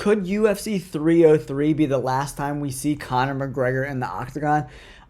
Could UFC 303 be the last time we see Conor McGregor in the octagon?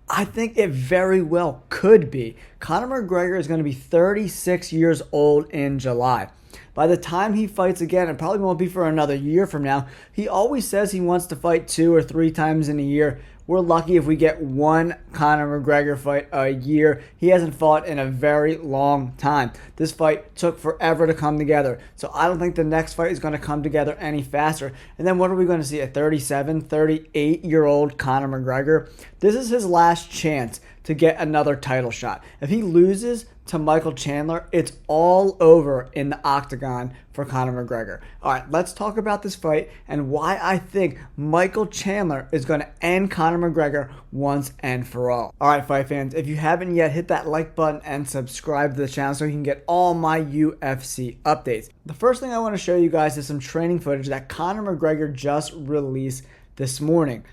I think it very well could be. Conor McGregor is going to be 36 years old in July. By the time he fights again, it probably won't be for another year from now. He always says he wants to fight 2 or 3 times in a year. We're lucky if we get one Conor McGregor fight a year. He hasn't fought in a very long time. This fight took forever to come together. So I don't think the next fight is going to come together any faster. And then what are we going to see? A 37, 38-year-old Conor McGregor? This is his last chance to get another title shot. If he loses to Michael Chandler, it's all over in the octagon for Conor McGregor. All right, let's talk about this fight and why I think Michael Chandler is going to end Conor McGregor once and for all. All right, fight fans, if you haven't yet, hit that like button and subscribe to the channel so you can get all my UFC updates. The first thing I want to show you guys is some training footage that Conor McGregor just released this morning.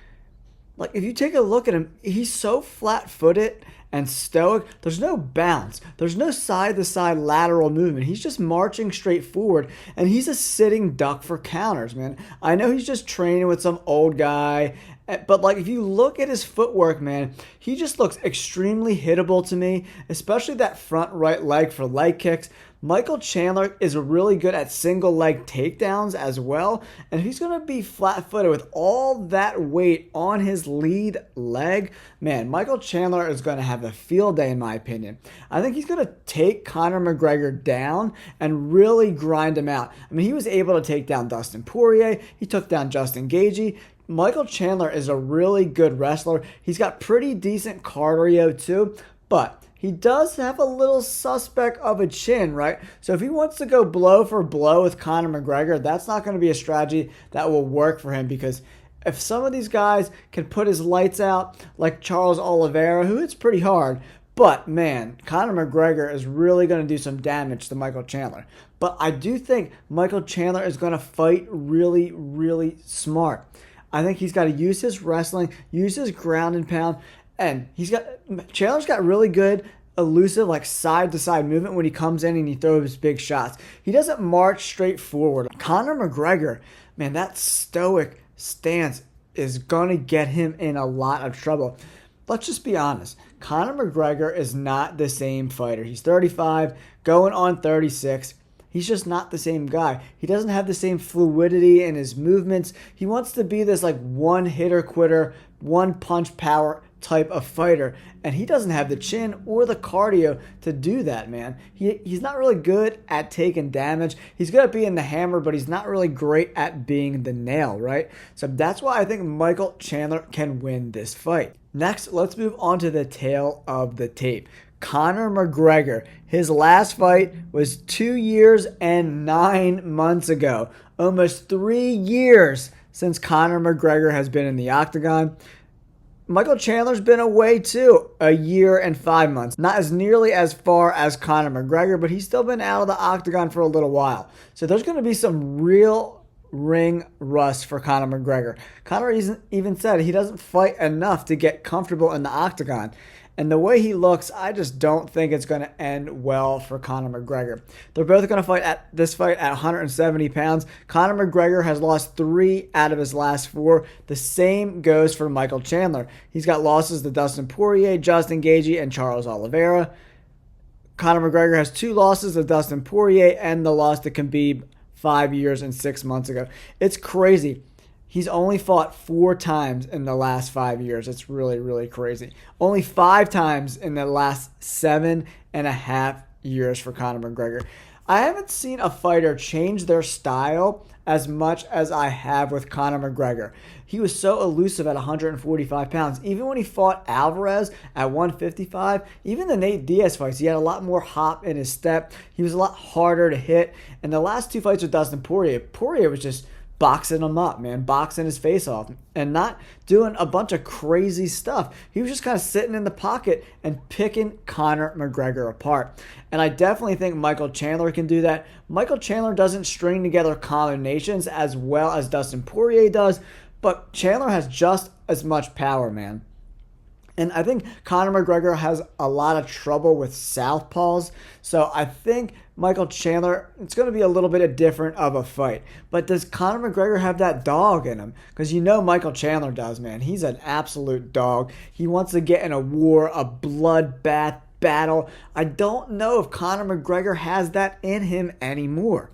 Like, if you take a look at him, he's so flat-footed and stoic. There's no bounce. There's no side-to-side lateral movement. He's just marching straight forward, and he's a sitting duck for counters, man. I know he's just training with some old guy, but, like, if you look at his footwork, man, he just looks extremely hittable to me, especially that front right leg for leg kicks. Michael Chandler is really good at single leg takedowns as well. And if he's going to be flat footed with all that weight on his lead leg, man, Michael Chandler is going to have a field day in my opinion. I think he's going to take Conor McGregor down and really grind him out. I mean, he was able to take down Dustin Poirier. He took down Justin Gaethje. Michael Chandler is a really good wrestler. He's got pretty decent cardio too, but he does have a little suspect of a chin, right? So if he wants to go blow for blow with Conor McGregor, that's not going to be a strategy that will work for him, because if some of these guys can put his lights out, like Charles Oliveira, who hits pretty hard, but man, Conor McGregor is really going to do some damage to Michael Chandler. But I do think Michael Chandler is going to fight really, really smart. I think he's got to use his wrestling, use his ground and pound, and Chandler's got really good, elusive, like side-to-side movement when he comes in and he throws big shots. He doesn't march straight forward. Conor McGregor, man, that stoic stance is going to get him in a lot of trouble. Let's just be honest. Conor McGregor is not the same fighter. He's 35, going on 36. He's just not the same guy. He doesn't have the same fluidity in his movements. He wants to be this like one-hitter quitter, one-punch power type of fighter, and he doesn't have the chin or the cardio to do that, man. He's not really good at taking damage. He's good at being the hammer, but he's not really great at being the nail, right? So that's why I think Michael Chandler can win this fight. Next, let's move on to the tail of the tape. Conor McGregor, his last fight was 2 years and 9 months ago. Almost 3 years since Conor McGregor has been in the octagon. Michael Chandler's been away too, 1 year and 5 months. Not as nearly as far as Conor McGregor, but he's still been out of the octagon for a little while. So there's going to be some real ring rust for Conor McGregor. Conor even said he doesn't fight enough to get comfortable in the octagon. And the way he looks, I just don't think it's going to end well for Conor McGregor. They're both going to fight at 170 pounds. Conor McGregor has lost 3 out of his last 4. The same goes for Michael Chandler. He's got losses to Dustin Poirier, Justin Gaethje, and Charles Oliveira. Conor McGregor has 2 losses to Dustin Poirier and the loss to Khabib 5 years and 6 months ago. It's crazy. He's only fought 4 times in the last 5 years. It's really, really crazy. Only 5 times in the last 7.5 years for Conor McGregor. I haven't seen a fighter change their style as much as I have with Conor McGregor. He was so elusive at 145 pounds. Even when he fought Alvarez at 155, even the Nate Diaz fights, he had a lot more hop in his step. He was a lot harder to hit. And the last 2 fights with Dustin Poirier was just boxing him up, man, boxing his face off and not doing a bunch of crazy stuff. He was just kind of sitting in the pocket and picking Conor McGregor apart. And I definitely think Michael Chandler can do that. Michael Chandler doesn't string together combinations as well as Dustin Poirier does, but Chandler has just as much power, man. And I think Conor McGregor has a lot of trouble with southpaws. So I think Michael Chandler, it's going to be a little bit different of a fight. But does Conor McGregor have that dog in him? Because you know Michael Chandler does, man. He's an absolute dog. He wants to get in a war, a bloodbath battle. I don't know if Conor McGregor has that in him anymore.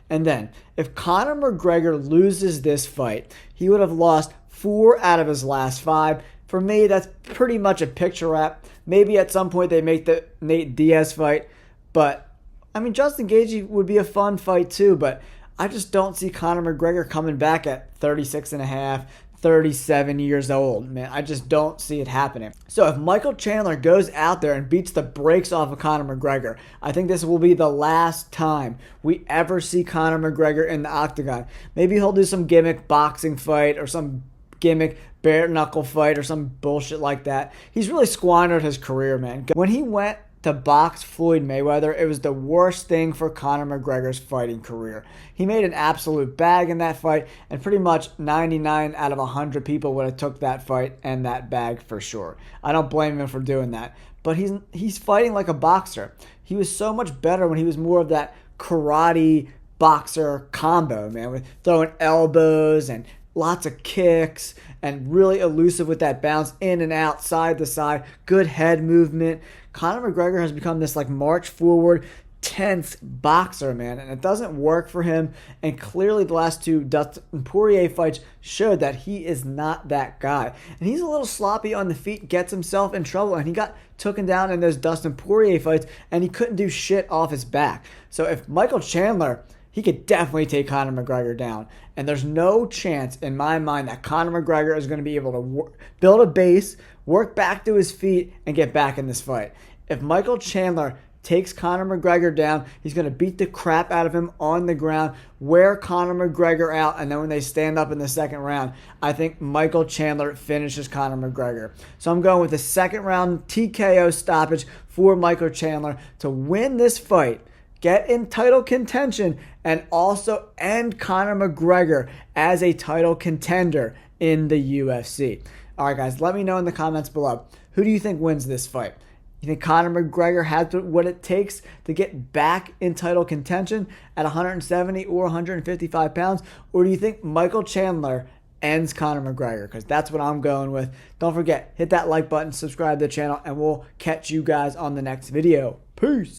And then, if Conor McGregor loses this fight, he would have lost 4 out of his last 5. For me, that's pretty much a picture wrap. Maybe at some point they make the Nate Diaz fight. But, I mean, Justin Gaethje would be a fun fight too. But I just don't see Conor McGregor coming back at 36 and a half, 37 years old. Man, I just don't see it happening. So if Michael Chandler goes out there and beats the brakes off of Conor McGregor, I think this will be the last time we ever see Conor McGregor in the octagon. Maybe he'll do some gimmick boxing fight or some gimmick bare knuckle fight or some bullshit like that. He's really squandered his career, man. When he went to box Floyd Mayweather, it was the worst thing for Conor McGregor's fighting career. He made an absolute bag in that fight, and pretty much 99 out of 100 people would have took that fight and that bag for sure. I don't blame him for doing that. But he's fighting like a boxer. He was so much better when he was more of that karate boxer combo, man, with throwing elbows and lots of kicks and really elusive with that bounce in and out, side to side, good head movement. Conor McGregor has become this like march forward, tense boxer, man, and it doesn't work for him. And clearly the last 2 Dustin Poirier fights showed that he is not that guy. And he's a little sloppy on the feet, gets himself in trouble, and he got taken down in those Dustin Poirier fights, and he couldn't do shit off his back. So if Michael Chandler, he could definitely take Conor McGregor down. And there's no chance in my mind that Conor McGregor is going to be able to build a base, work back to his feet, and get back in this fight. If Michael Chandler takes Conor McGregor down, he's going to beat the crap out of him on the ground, wear Conor McGregor out, and then when they stand up in the second round, I think Michael Chandler finishes Conor McGregor. So I'm going with the second round TKO stoppage for Michael Chandler to win this fight, get in title contention, and also end Conor McGregor as a title contender in the UFC. All right, guys, let me know in the comments below. Who do you think wins this fight? You think Conor McGregor has what it takes to get back in title contention at 170 or 155 pounds? Or do you think Michael Chandler ends Conor McGregor? Because that's what I'm going with. Don't forget, hit that like button, subscribe to the channel, and we'll catch you guys on the next video. Peace.